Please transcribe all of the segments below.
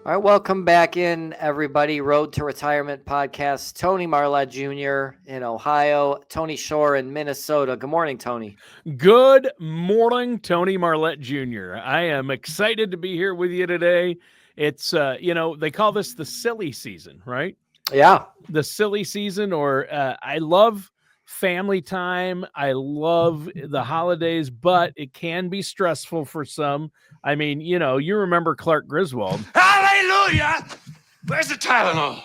All right, welcome back in, everybody. Road to Retirement podcast. Tony Marlette Jr. in Ohio, Tony Shore in Minnesota. Good morning, Tony. Good morning, Tony Marlette Jr. I am excited to be here with you today. It's, they call this the silly season, right? Yeah. The silly season, or I love family time. I love the holidays, but it can be stressful for some. I mean, you remember Clark Griswold. Hallelujah! Where's the Tylenol?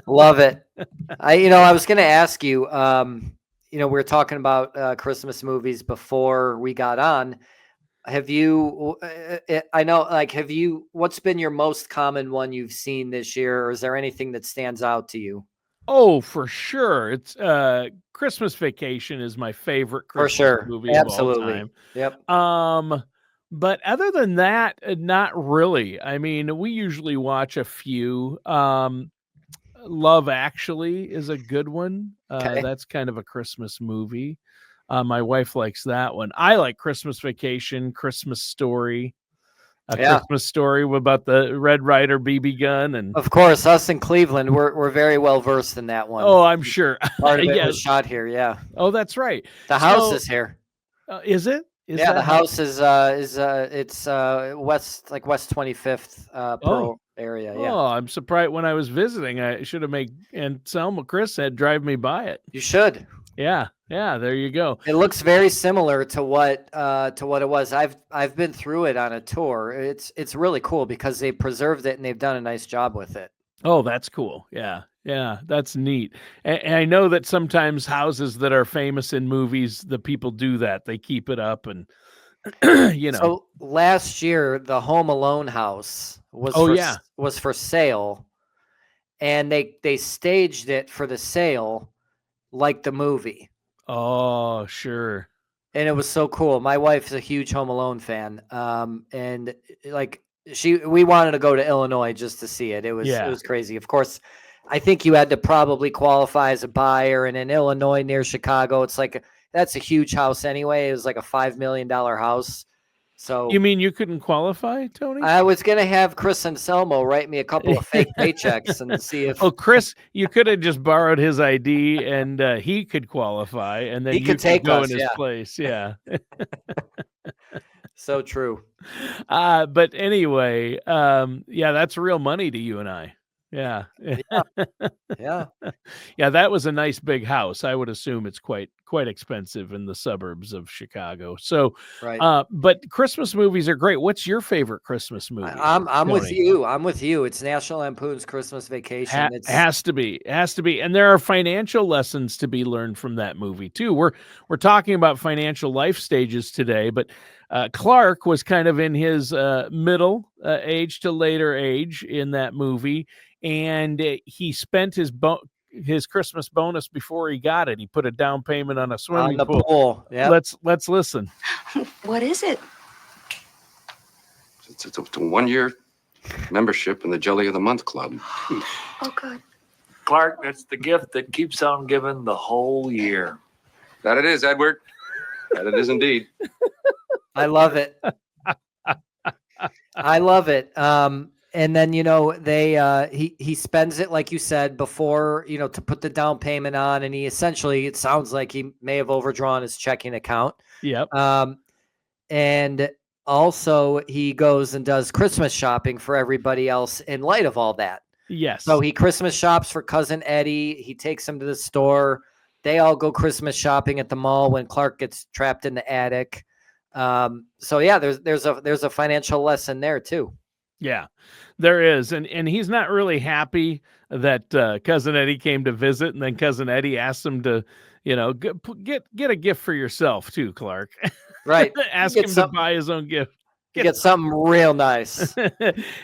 Love it. I was going to ask you, we were talking about Christmas movies before we got on. Have you, what's been your most common one you've seen this year? Or is there anything that stands out to you? Oh, for sure. It's Christmas Vacation is my favorite Christmas movie Absolutely. of all time. Yep. But other than that, not really. I mean, we usually watch a few. Love Actually is a good one. Okay. That's kind of a Christmas movie. My wife likes that one. I like Christmas Vacation, Christmas Story. Christmas Story about the Red Ryder BB gun, and of course, us in Cleveland, we're very well versed in that one. Oh, I'm sure. Part of it was shot here. Yeah. Oh, that's right. The house is here. Is it? The house is it's west 25th Pearl area. Yeah. Oh, I'm surprised. When I was visiting, I should have made Anselmo Chris said drive me by it. You should. Yeah. There you go. It looks very similar to what it was. I've been through it on a tour. It's really cool because they preserved it and they've done a nice job with it. Oh, that's cool. Yeah, that's neat. And I know that sometimes houses that are famous in movies, the people do that. They keep it up, and So last year, the Home Alone house was for sale, and they staged it for the sale like the movie. Oh, sure. And it was so cool. My wife's a huge Home Alone fan, and we wanted to go to Illinois just to see it. It was crazy. Of course, I think you had to probably qualify as a buyer, and in Illinois near Chicago, it's that's a huge house anyway. It was like a $5 million house. So you mean you couldn't qualify, Tony? I was gonna have Chris Anselmo write me a couple of fake paychecks and see if. Oh, Chris, you could have just borrowed his ID and he could qualify, and then he could take go us, in his place. Yeah. So true. But anyway, that's real money to you and I. Yeah. Yeah. Yeah, that was a nice big house. I would assume it's quite expensive in the suburbs of Chicago. So, right. But Christmas movies are great. What's your favorite Christmas movie? I'm with you. I'm with you. It's National Lampoon's Christmas Vacation. It has to be. And there are financial lessons to be learned from that movie too. We're talking about financial life stages today, but Clark was kind of in his middle age to later age in that movie, and he spent his Christmas bonus before he got it. He put a down payment on a swimming pool. Yeah. Let's listen. What is it? It's a 1-year membership in the Jelly of the Month Club. Oh, good. Clark, that's the gift that keeps on giving the whole year. That it is, Edward. That it is indeed. I love it. I love it. And then, he spends it, like you said, before, to put the down payment on. And he essentially, it sounds like he may have overdrawn his checking account. Yep. And also he goes and does Christmas shopping for everybody else in light of all that. Yes. So he Christmas shops for cousin Eddie. He takes him to the store. They all go Christmas shopping at the mall when Clark gets trapped in the attic. So yeah, there's a financial lesson there too. Yeah, there is. And he's not really happy that cousin Eddie came to visit, and then cousin Eddie asked him to, get a gift for yourself too, Clark. Right. Ask him to buy his own gift. Get something real nice.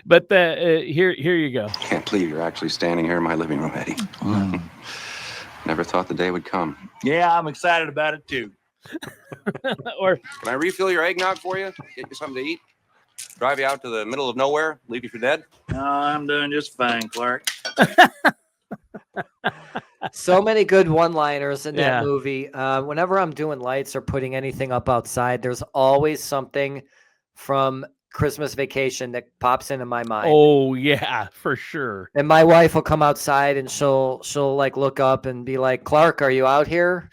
But here you go. Can't believe you're actually standing here in my living room, Eddie. Never thought the day would come. Yeah, I'm excited about it too. Or can I refill your eggnog for you? Get you something to eat? Drive you out to the middle of nowhere? Leave you for dead? No, I'm doing just fine, Clark. So many good one-liners in that movie. Whenever I'm doing lights or putting anything up outside, there's always something from Christmas Vacation that pops into my mind. Oh yeah, for sure. And my wife will come outside and she'll like look up and be like, "Clark, are you out here?"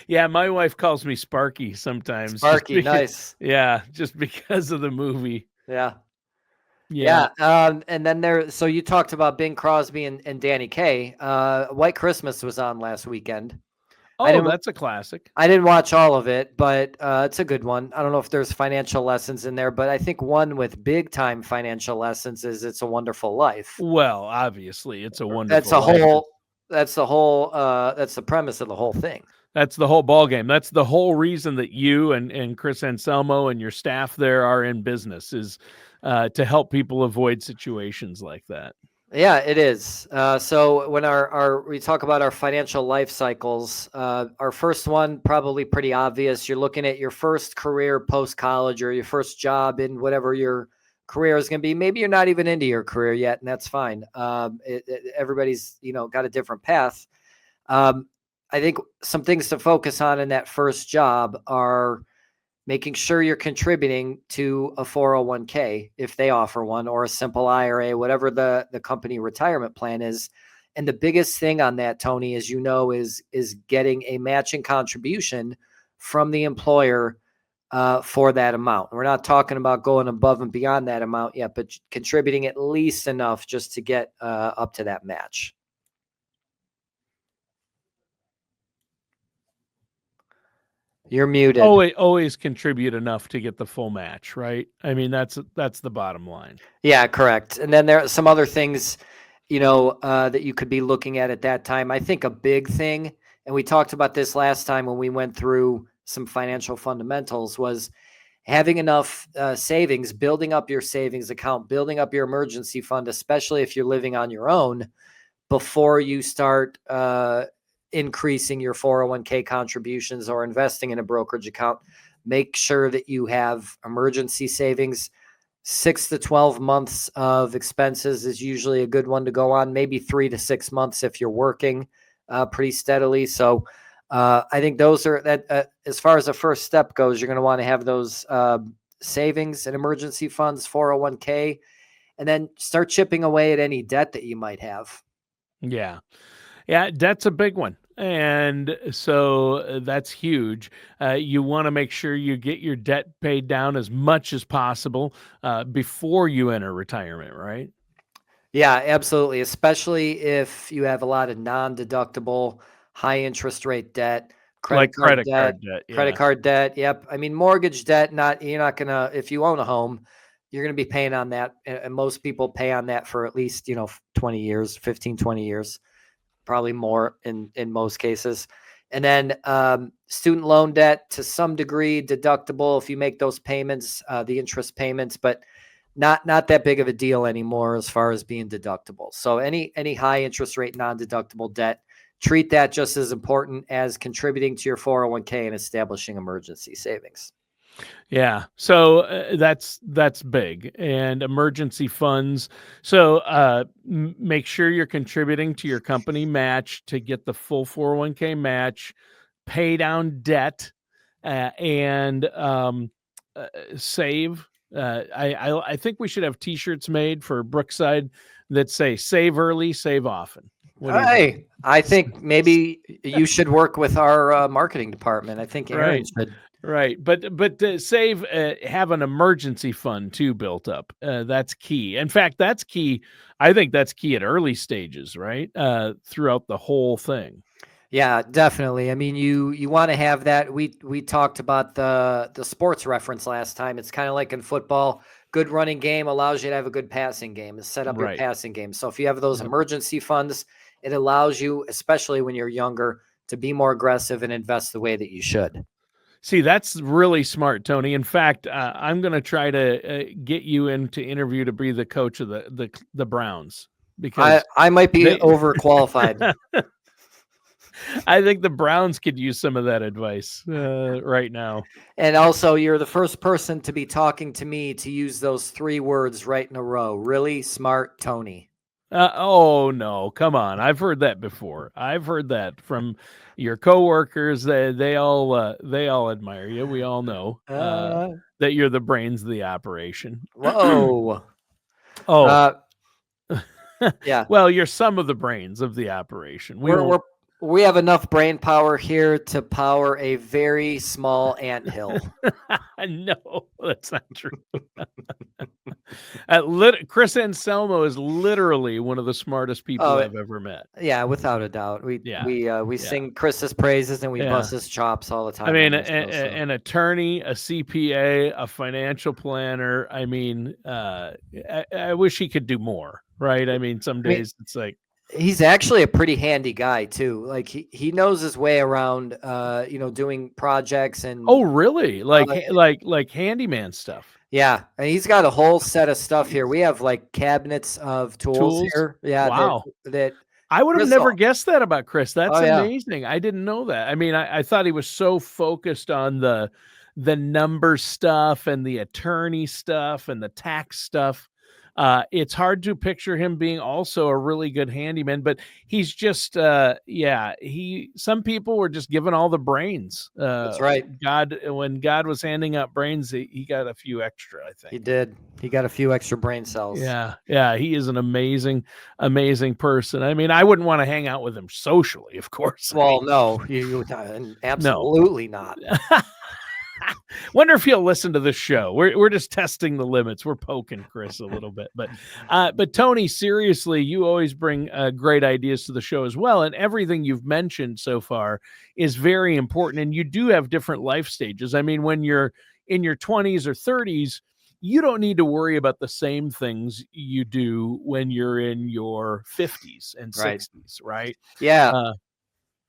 Yeah, my wife calls me Sparky sometimes. Sparky, nice. Yeah, just because of the movie. Yeah. Yeah. And then so you talked about Bing Crosby and Danny Kaye. White Christmas was on last weekend. Oh, that's a classic. I didn't watch all of it, but it's a good one. I don't know if there's financial lessons in there, but I think one with big time financial lessons is It's a Wonderful Life. Well, obviously, It's a Wonderful That's the premise of the whole thing. That's the whole ball game. That's the whole reason that you and Chris Anselmo and your staff there are in business, is to help people avoid situations like that. Yeah, it is. So when we talk about our financial life cycles, our first one, probably pretty obvious. You're looking at your first career post-college or your first job in whatever your career is going to be. Maybe you're not even into your career yet, and that's fine. Everybody's, got a different path. I think some things to focus on in that first job are making sure you're contributing to a 401k if they offer one, or a simple IRA, whatever the company retirement plan is. And the biggest thing on that, Tony, is getting a matching contribution from the employer for that amount. We're not talking about going above and beyond that amount yet, but contributing at least enough just to get up to that match. You're muted. Always contribute enough to get the full match, right? I mean, that's the bottom line. Yeah, correct. And then there are some other things, that you could be looking at that time. I think a big thing, and we talked about this last time when we went through some financial fundamentals, was having enough savings, building up your savings account, building up your emergency fund, especially if you're living on your own, before you start increasing your 401k contributions or investing in a brokerage account. Make sure that you have emergency savings. 6 to 12 months of expenses is usually a good one to go on, maybe 3 to 6 months if you're working pretty steadily. So I think those are that as far as the first step goes, you're going to want to have those savings and emergency funds, 401k, and then start chipping away at any debt that you might have. Yeah. Yeah, debt's a big one. And so that's huge. You want to make sure you get your debt paid down as much as possible before you enter retirement, right? Yeah, absolutely. Especially if you have a lot of non-deductible, high interest rate debt, credit card debt. Yep. I mean, mortgage debt, you're not going to, if you own a home, you're going to be paying on that. And most people pay on that for at least, 20 years, 15, 20 years. Probably more in most cases. And then student loan debt, to some degree deductible if you make those payments, the interest payments, but not that big of a deal anymore as far as being deductible. So any high interest rate non-deductible debt, treat that just as important as contributing to your 401k and establishing emergency savings. Yeah. So that's big. And emergency funds. So make sure you're contributing to your company match to get the full 401k match, pay down debt, and save. I think we should have t-shirts made for Brookside that say "Save early, save often." Hey, I think maybe you should work with our marketing department. I think Aaron should. Right. But save, have an emergency fund too built up. That's key. In fact, that's key. I think that's key at early stages, right? Throughout the whole thing. Yeah, definitely. I mean, you want to have that. We talked about the sports reference last time. It's kind of like in football. Good running game allows you to have a good passing game and set up your passing game. So if you have those emergency funds, it allows you, especially when you're younger, to be more aggressive and invest the way that you should. See, that's really smart, Tony. In fact, I'm going to try to get you in to interview to be the coach of the Browns, because I might be overqualified. I think the Browns could use some of that advice right now. And also, you're the first person to be talking to me to use those 3 words right in a row. Really smart, Tony. Oh no, come on. I've heard that before. I've heard that from your coworkers. They all admire you. We all know that you're the brains of the operation. Whoa. Oh, Yeah. well, you're some of the brains of the operation. We have enough brain power here to power a very small anthill. No, that's not true. Chris Anselmo is literally one of the smartest people I've ever met. Yeah, without a doubt. We sing Chris's praises and we bust his chops all the time. I mean, an attorney, a CPA, a financial planner. I mean, I wish he could do more, right? I mean, some days it's like, he's actually a pretty handy guy too. Like he knows his way around, doing projects and. Oh, really? Like handyman stuff. Yeah, and he's got a whole set of stuff here. We have like cabinets of tools here. Yeah, wow. That I would have never guessed that about Chris. That's amazing. Yeah. I didn't know that. I mean, I thought he was so focused on the number stuff and the attorney stuff and the tax stuff. It's hard to picture him being also a really good handyman, but he's just, some people were just given all the brains. That's right. When God was handing out brains, he got a few extra, I think. He did. He got a few extra brain cells. Yeah. Yeah. He is an amazing, amazing person. I mean, I wouldn't want to hang out with him socially, of course. Well, no, you absolutely not. Wonder if he'll listen to this show. We're just testing the limits. We're poking Chris a little bit, but Tony, seriously, you always bring great ideas to the show as well, and everything you've mentioned so far is very important. And you do have different life stages. I mean, when you're in your 20s or 30s, you don't need to worry about the same things you do when you're in your 50s and 60s, right? Yeah.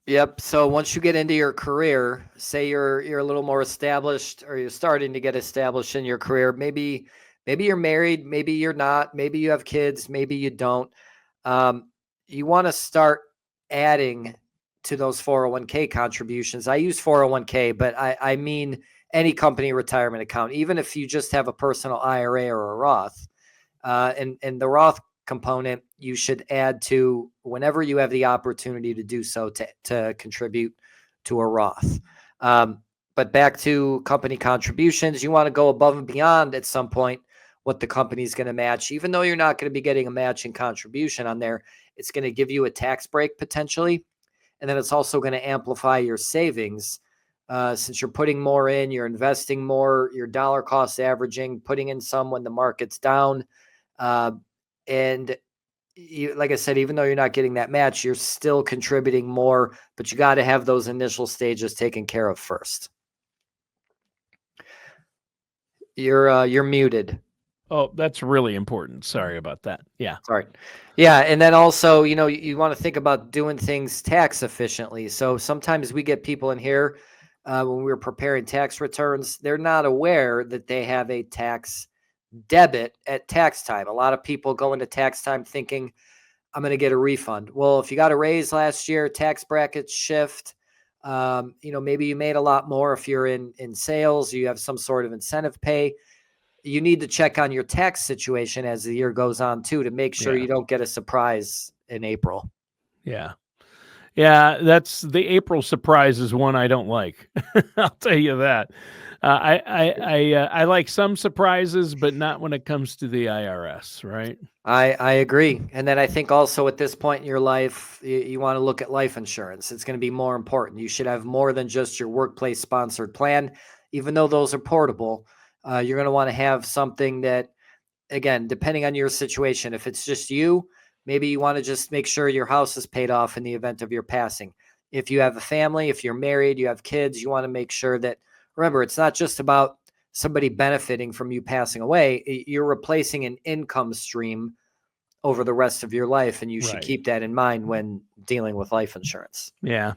Yep. So once you get into your career, say you're a little more established or you're starting to get established in your career, maybe you're married, maybe you're not, maybe you have kids, maybe you don't. You want to start adding to those 401k contributions. I use 401k, but I mean any company retirement account, even if you just have a personal IRA or a Roth. And the Roth component you should add to whenever you have the opportunity to do so to contribute to a Roth. But back to company contributions, you want to go above and beyond at some point what the company's going to match. Even though you're not going to be getting a matching contribution on there, it's going to give you a tax break potentially. And then it's also going to amplify your savings. Since you're putting more in, you're investing more, your dollar cost averaging, putting in some when the market's down. And like I said, even though you're not getting that match, you're still contributing more, but you got to have those initial stages taken care of first. You're muted. Oh, that's really important. Sorry about that. Yeah. Sorry. Yeah. And then also, you want to think about doing things tax efficiently. So sometimes we get people in here when we're preparing tax returns, they're not aware that they have a tax debit at tax time. A lot of people go into tax time thinking, I'm going to get a refund. Well, if you got a raise last year, tax brackets shift. Maybe you made a lot more if you're in sales, you have some sort of incentive pay. You need to check on your tax situation as the year goes on too, to make sure you don't get a surprise in April. Yeah. Yeah. That's the April surprise is one I don't like. I'll tell you that. I like some surprises, but not when it comes to the IRS, right? I agree. And then I think also at this point in your life, you want to look at life insurance. It's going to be more important. You should have more than just your workplace sponsored plan. Even though those are portable, you're going to want to have something that, again, depending on your situation, if it's just you, maybe you want to just make sure your house is paid off in the event of your passing. If you have a family, if you're married, you have kids, you want to make sure that, remember, it's not just about somebody benefiting from you passing away. You're replacing an income stream over the rest of your life, and you should keep that in mind when dealing with life insurance. Yeah.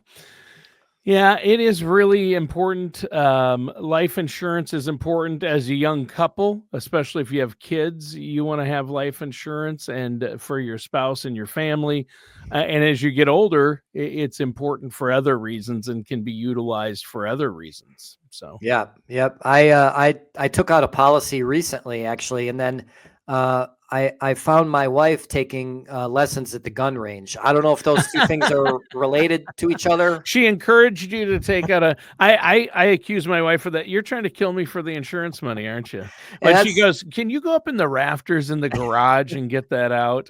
Yeah, it is really important. Life insurance is important as a young couple, especially if you have kids. You want to have life insurance and for your spouse and your family. And as you get older, it's important for other reasons and can be utilized for other reasons. So yeah, yep. I took out a policy recently, actually, and then I found my wife taking lessons at the gun range. I don't know if those two things are related to each other. She encouraged you to take out I accuse my wife of that. You're trying to kill me for the insurance money, aren't you? But she goes, can you go up in the rafters in the garage and get that out?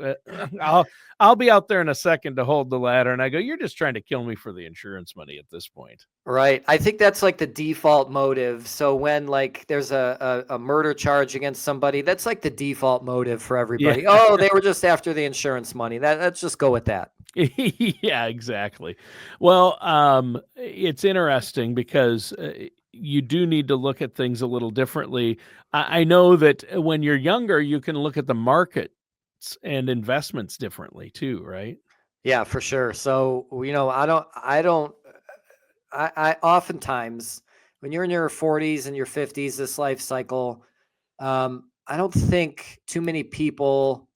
I'll be out there in a second to hold the ladder. And I go, you're just trying to kill me for the insurance money at this point. Right. I think that's like the default motive. So when like there's a murder charge against somebody, that's like the default motive for everybody. Yeah. Oh, they were just after the insurance money. Let's just go with that. Yeah, exactly. Well, it's interesting because you do need to look at things a little differently. I know that when you're younger, you can look at the markets and investments differently too, right? Yeah, for sure. So, I oftentimes when you're in your 40s and your 50s, this life cycle, I don't think too many people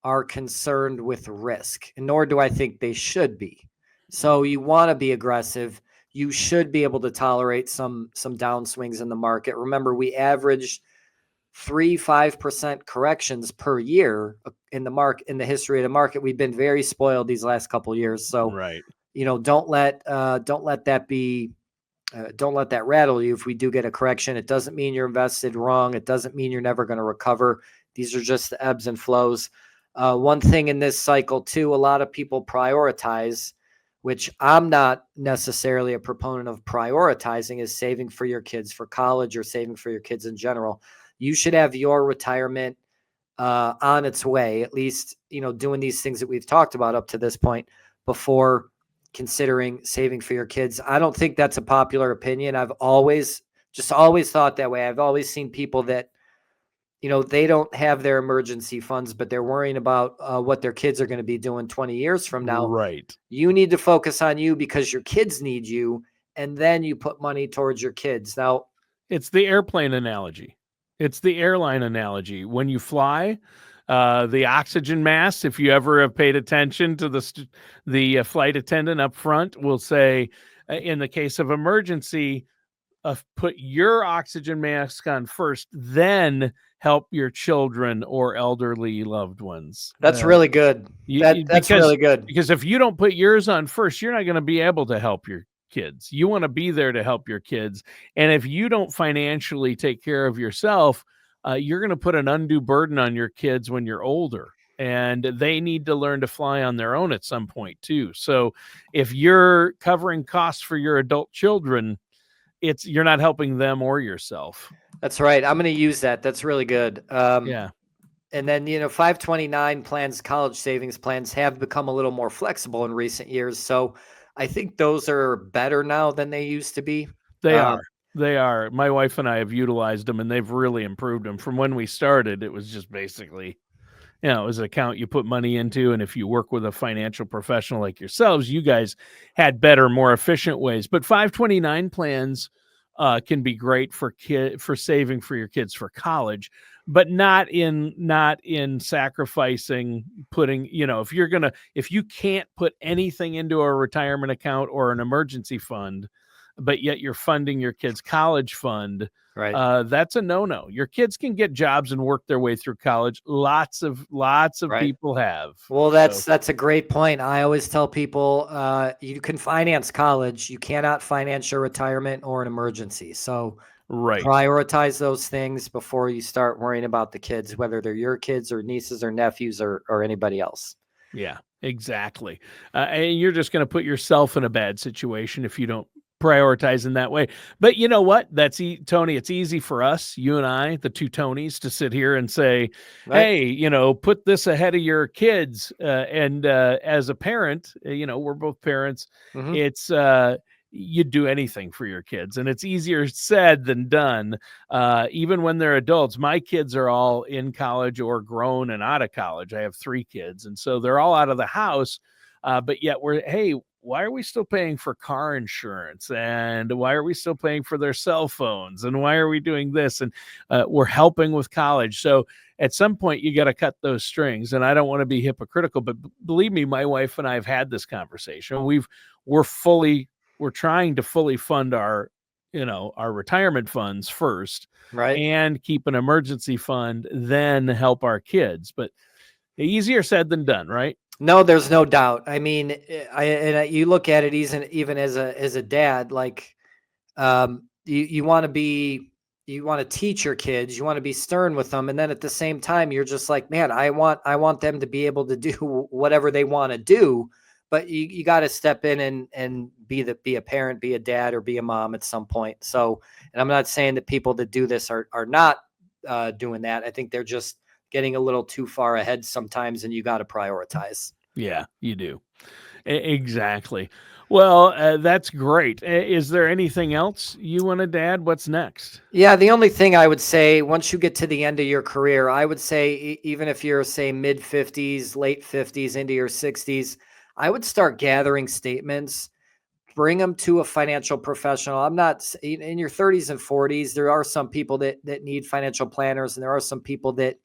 are concerned with risk, and nor do I think they should be. So you want to be aggressive. You should be able to tolerate some downswings in the market. Remember, we averaged 3-5% corrections per year in the history of the market. We've been very spoiled these last couple of years. So, right. don't let that rattle you. If we do get a correction, it doesn't mean you're invested wrong. It doesn't mean you're never going to recover. These are just the ebbs and flows. One thing in this cycle too, a lot of people prioritize, which I'm not necessarily a proponent of prioritizing, is saving for your kids for college or saving for your kids in general. You should have your retirement on its way, at least, doing these things that we've talked about up to this point before considering saving for your kids. I don't think that's a popular opinion. I've always thought that way. I've always seen people that, they don't have their emergency funds, but they're worrying about what their kids are going to be doing 20 years from now. Right. You need to focus on you because your kids need you, and then you put money towards your kids. Now, it's the airplane analogy. It's the airline analogy. When you fly, the oxygen mask, if you ever have paid attention to the flight attendant up front, will say, in the case of emergency, put your oxygen mask on first, then help your children or elderly loved ones. That's really good. That's really good. Because if you don't put yours on first, you're not going to be able to help your kids. You want to be there to help your kids. And if you don't financially take care of yourself, you're going to put an undue burden on your kids when you're older. And they need to learn to fly on their own at some point too. So if you're covering costs for your adult children, you're not helping them or yourself. That's right. I'm going to use that. That's really good. Yeah. And then, 529 plans, college savings plans have become a little more flexible in recent years. So I think those are better now than they used to be. They are. They are. My wife and I have utilized them, and they've really improved them. From when we started, it was just basically, it was an account you put money into. And if you work with a financial professional like yourselves, you guys had better, more efficient ways. But 529 plans can be great for saving for your kids for college, but not in sacrificing putting, if you can't put anything into a retirement account or an emergency fund, but yet you're funding your kids' college fund, right? That's a no-no. Your kids can get jobs and work their way through college. Lots of right. People have. Well, that's a great point. I always tell people, you can finance college. You cannot finance your retirement or an emergency. So right. Prioritize those things before you start worrying about the kids, whether they're your kids or nieces or nephews or anybody else. Yeah, exactly. And you're just going to put yourself in a bad situation if you don't prioritize in that way. But you know what? Tony, it's easy for us, you and I, the two Tonys, to sit here and say, right. Hey, put this ahead of your kids. And as a parent, we're both parents. Mm-hmm. It's you'd do anything for your kids, and it's easier said than done. Even when they're adults, my kids are all in college or grown and out of college. I have 3 kids, and so they're all out of the house. But yet why are we still paying for car insurance? And why are we still paying for their cell phones? And why are we doing this? And we're helping with college. So at some point you got to cut those strings. And I don't want to be hypocritical, but believe me, my wife and I have had this conversation. We're trying to fully fund our our retirement funds first, Right. and keep an emergency fund, then help our kids. But easier said than done, right? No, there's no doubt. I mean, you look at it even as a dad, like, you want to teach your kids, you want to be stern with them, and then at the same time, you're just like, man, I want them to be able to do whatever they want to do, but you got to step in and be a parent, be a dad, or be a mom at some point. So, and I'm not saying that people that do this are not doing that. I think they're just getting a little too far ahead sometimes, and you got to prioritize. Yeah, you do. Exactly. Well, that's great. Is there anything else you wanted to add? What's next? Yeah, the only thing I would say, once you get to the end of your career, I would say even if you're, say, mid 50s, late 50s into your 60s, I would start gathering statements, bring them to a financial professional. I'm not in your 30s and 40s. There are some people that need financial planners, and there are some people that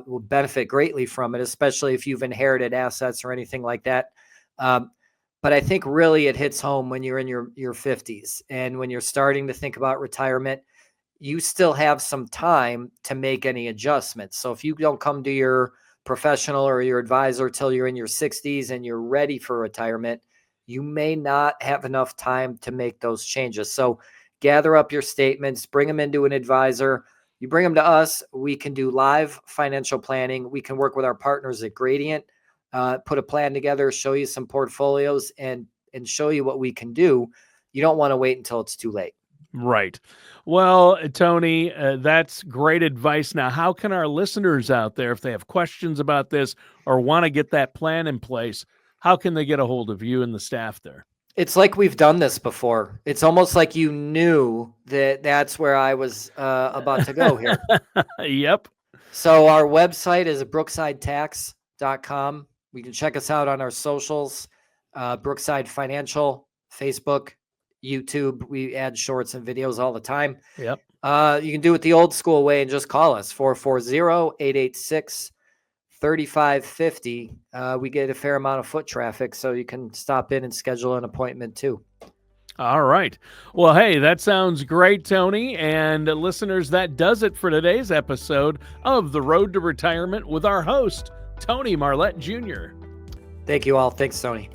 will benefit greatly from it, especially if you've inherited assets or anything like that. But I think really it hits home when you're in your 50s and when you're starting to think about retirement. You still have some time to make any adjustments. So if you don't come to your professional or your advisor till you're in your 60s and you're ready for retirement, you may not have enough time to make those changes. So gather up your statements, bring them into an advisor. You bring them to us. We can do live financial planning. We can work with our partners at Gradient, put a plan together, show you some portfolios, and show you what we can do. You don't want to wait until it's too late. Right. Well, Tony, that's great advice. Now, how can our listeners out there, if they have questions about this or want to get that plan in place, how can they get a hold of you and the staff there? It's like we've done this before. It's almost like you knew that that's where I was about to go here. Yep. So our website is brooksidetax.com. You can check us out on our socials, Brookside Financial, Facebook, YouTube. We add shorts and videos all the time. Yep. You can do it the old school way and just call us, 440-886-3550. We get a fair amount of foot traffic, so you can stop in and schedule an appointment too. All right. Well, hey, that sounds great, Tony. And listeners, that does it for today's episode of The Road to Retirement with our host, Tony Marlette Jr. Thank you all. Thanks, Tony.